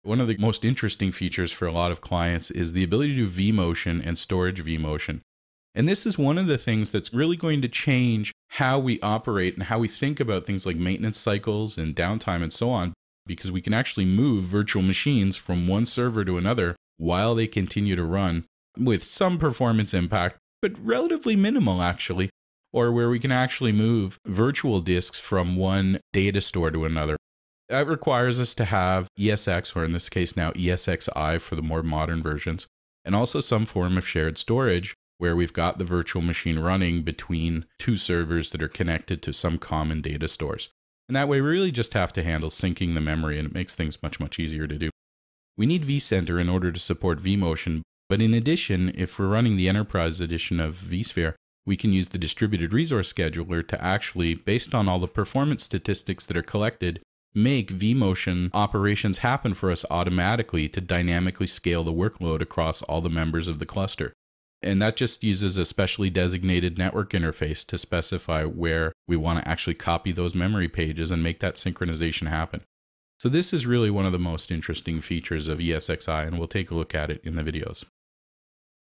One of the most interesting features for a lot of clients is the ability to do vMotion and storage vMotion. And this is one of the things that's really going to change how we operate and how we think about things like maintenance cycles and downtime and so on, because we can actually move virtual machines from one server to another while they continue to run with some performance impact, but relatively minimal actually, or where we can actually move virtual disks from one data store to another. That requires us to have ESX, or in this case now ESXi for the more modern versions, and also some form of shared storage where we've got the virtual machine running between two servers that are connected to some common data stores. And that way we really just have to handle syncing the memory, and it makes things much, much easier to do. We need vCenter in order to support vMotion, but in addition, if we're running the Enterprise edition of vSphere, we can use the Distributed Resource Scheduler to actually, based on all the performance statistics that are collected, make vMotion operations happen for us automatically to dynamically scale the workload across all the members of the cluster. And that just uses a specially designated network interface to specify where we want to actually copy those memory pages and make that synchronization happen. So this is really one of the most interesting features of ESXi, and we'll take a look at it in the videos.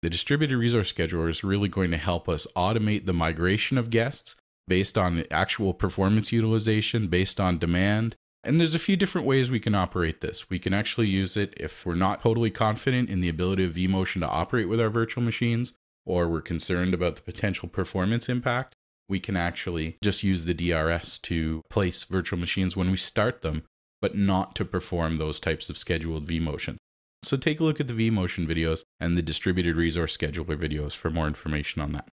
The Distributed Resource Scheduler is really going to help us automate the migration of guests based on actual performance utilization, based on demand. And there's a few different ways we can operate this. We can actually use it if we're not totally confident in the ability of vMotion to operate with our virtual machines, or we're concerned about the potential performance impact. We can actually just use the DRS to place virtual machines when we start them, but not to perform those types of scheduled vMotion. So take a look at the vMotion videos and the Distributed Resource Scheduler videos for more information on that.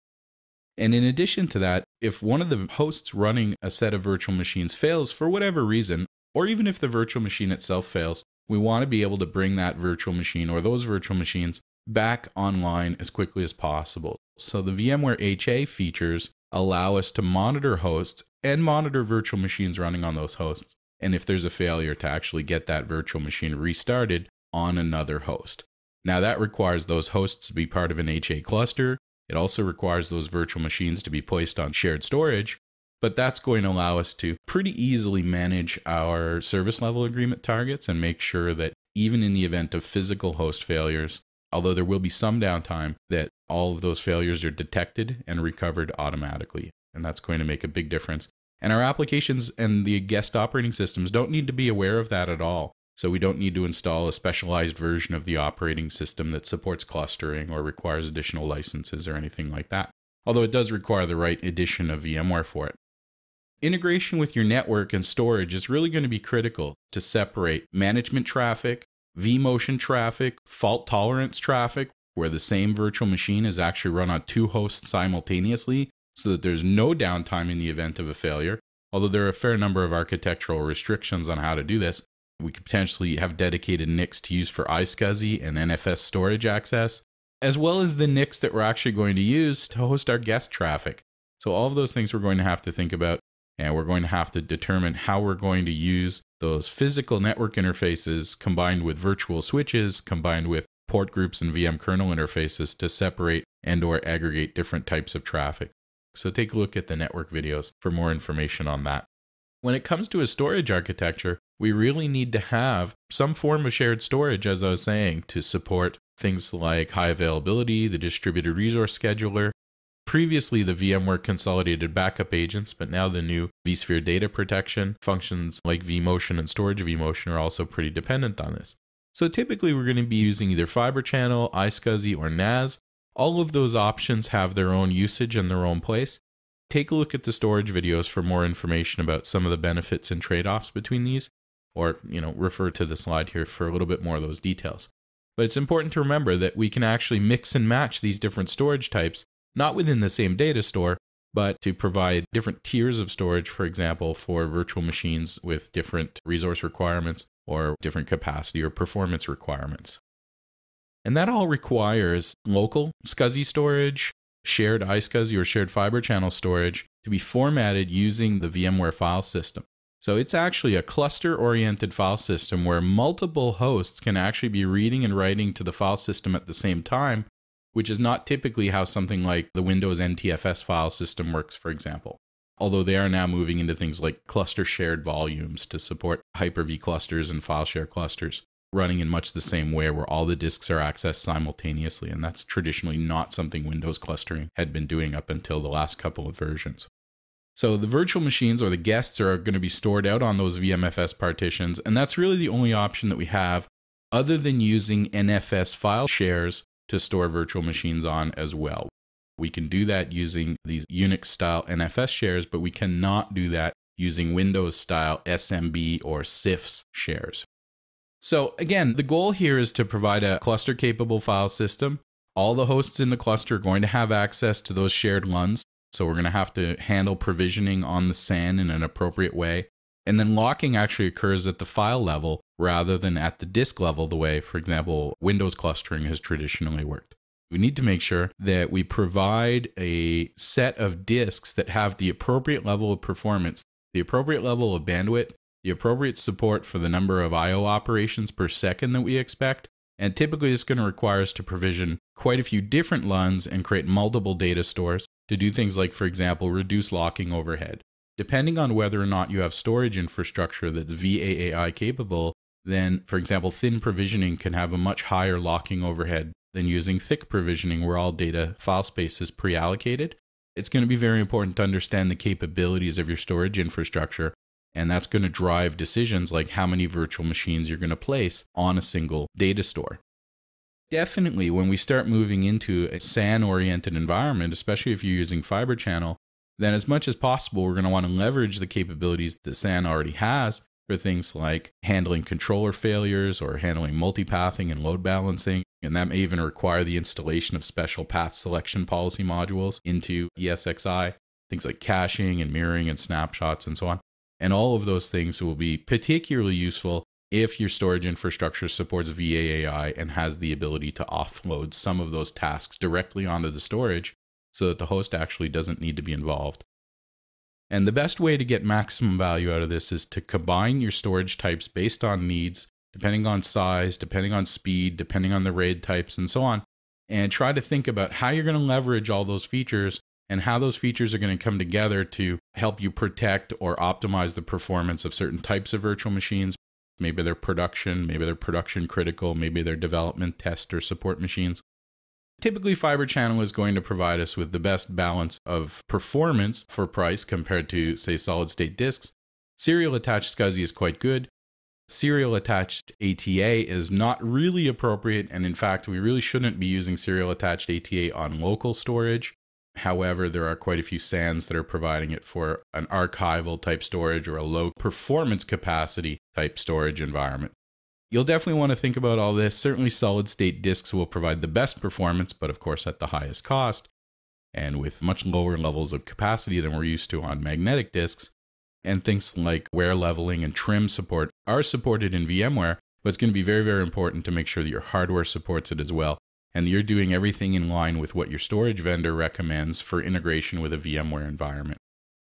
And in addition to that, if one of the hosts running a set of virtual machines fails for whatever reason, or even if the virtual machine itself fails, we want to be able to bring that virtual machine or those virtual machines back online as quickly as possible. So the VMware HA features allow us to monitor hosts and monitor virtual machines running on those hosts. And if there's a failure, to actually get that virtual machine restarted on another host. Now that requires those hosts to be part of an HA cluster. It also requires those virtual machines to be placed on shared storage, but that's going to allow us to pretty easily manage our service level agreement targets and make sure that even in the event of physical host failures, although there will be some downtime, that all of those failures are detected and recovered automatically. And that's going to make a big difference. And our applications and the guest operating systems don't need to be aware of that at all. So we don't need to install a specialized version of the operating system that supports clustering or requires additional licenses or anything like that. Although it does require the right edition of VMware for it. Integration with your network and storage is really going to be critical to separate management traffic, vMotion traffic, fault tolerance traffic, where the same virtual machine is actually run on two hosts simultaneously so that there's no downtime in the event of a failure. Although there are a fair number of architectural restrictions on how to do this. We could potentially have dedicated NICs to use for iSCSI and NFS storage access, as well as the NICs that we're actually going to use to host our guest traffic. So all of those things we're going to have to think about, and we're going to have to determine how we're going to use those physical network interfaces combined with virtual switches, combined with port groups and VM kernel interfaces to separate and or aggregate different types of traffic. So take a look at the network videos for more information on that. When it comes to a storage architecture, we really need to have some form of shared storage, as I was saying, to support things like high availability, the Distributed Resource Scheduler, previously the VMware Consolidated Backup Agents, but now the new vSphere Data Protection functions like vMotion and Storage vMotion are also pretty dependent on this. So typically we're going to be using either Fiber Channel, iSCSI, or NAS. All of those options have their own usage and their own place. Take a look at the storage videos for more information about some of the benefits and trade-offs between these, or refer to the slide here for a little bit more of those details. But it's important to remember that we can actually mix and match these different storage types, not within the same data store, but to provide different tiers of storage, for example, for virtual machines with different resource requirements or different capacity or performance requirements. And that all requires local SCSI storage, shared iSCSI or shared fiber channel storage to be formatted using the VMware file system. So it's actually a cluster-oriented file system where multiple hosts can actually be reading and writing to the file system at the same time, which is not typically how something like the Windows NTFS file system works, for example. Although they are now moving into things like cluster shared volumes to support Hyper-V clusters and file share clusters. running in much the same way where all the disks are accessed simultaneously. And that's traditionally not something Windows clustering had been doing up until the last couple of versions. So the virtual machines or the guests are going to be stored out on those VMFS partitions. And that's really the only option that we have other than using NFS file shares to store virtual machines on as well. We can do that using these Unix style NFS shares, but we cannot do that using Windows style SMB or CIFS shares. So again, the goal here is to provide a cluster capable file system. All the hosts in the cluster are going to have access to those shared LUNs. So we're going to have to handle provisioning on the SAN in an appropriate way. And then locking actually occurs at the file level rather than at the disk level, the way, for example, Windows clustering has traditionally worked. We need to make sure that we provide a set of disks that have the appropriate level of performance, the appropriate level of bandwidth, the appropriate support for the number of I/O operations per second that we expect. And typically it's going to require us to provision quite a few different LUNs and create multiple data stores to do things like, for example, reduce locking overhead. Depending on whether or not you have storage infrastructure that's VAAI capable, then, for example, thin provisioning can have a much higher locking overhead than using thick provisioning where all data file space is pre-allocated. It's going to be very important to understand the capabilities of your storage infrastructure, and that's going to drive decisions like how many virtual machines you're going to place on a single data store. Definitely, when we start moving into a SAN-oriented environment, especially if you're using fiber channel, then as much as possible, we're going to want to leverage the capabilities that SAN already has for things like handling controller failures or handling multipathing and load balancing. And that may even require the installation of special path selection policy modules into ESXi, things like caching and mirroring and snapshots and so on. And all of those things will be particularly useful if your storage infrastructure supports VAAI and has the ability to offload some of those tasks directly onto the storage so that the host actually doesn't need to be involved. And the best way to get maximum value out of this is to combine your storage types based on needs, depending on size, depending on speed, depending on the RAID types, and so on, and try to think about how you're going to leverage all those features and how those features are going to come together to help you protect or optimize the performance of certain types of virtual machines. Maybe they're production critical, maybe they're development, test, or support machines. Typically, Fiber Channel is going to provide us with the best balance of performance for price compared to, say, solid-state disks. Serial attached SCSI is quite good. Serial attached ATA is not really appropriate, and in fact, we really shouldn't be using serial attached ATA on local storage. However, there are quite a few SANs that are providing it for an archival type storage or a low performance capacity type storage environment. You'll definitely want to think about all this. Certainly solid state disks will provide the best performance, but of course at the highest cost and with much lower levels of capacity than we're used to on magnetic disks. And things like wear leveling and trim support are supported in VMware, but it's going to be very, very important to make sure that your hardware supports it as well. And you're doing everything in line with what your storage vendor recommends for integration with a VMware environment.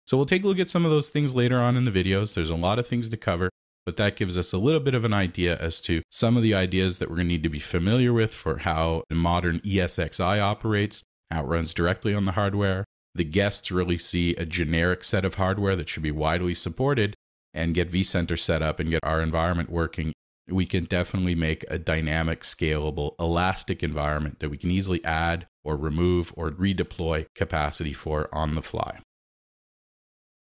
So we'll take a look at some of those things later on in the videos. There's a lot of things to cover, but that gives us a little bit of an idea as to some of the ideas that we're going to need to be familiar with for how the modern ESXi operates, how it runs directly on the hardware. The guests really see a generic set of hardware that should be widely supported and get vCenter set up and get our environment working. We can definitely make a dynamic, scalable, elastic environment that we can easily add or remove or redeploy capacity for on the fly.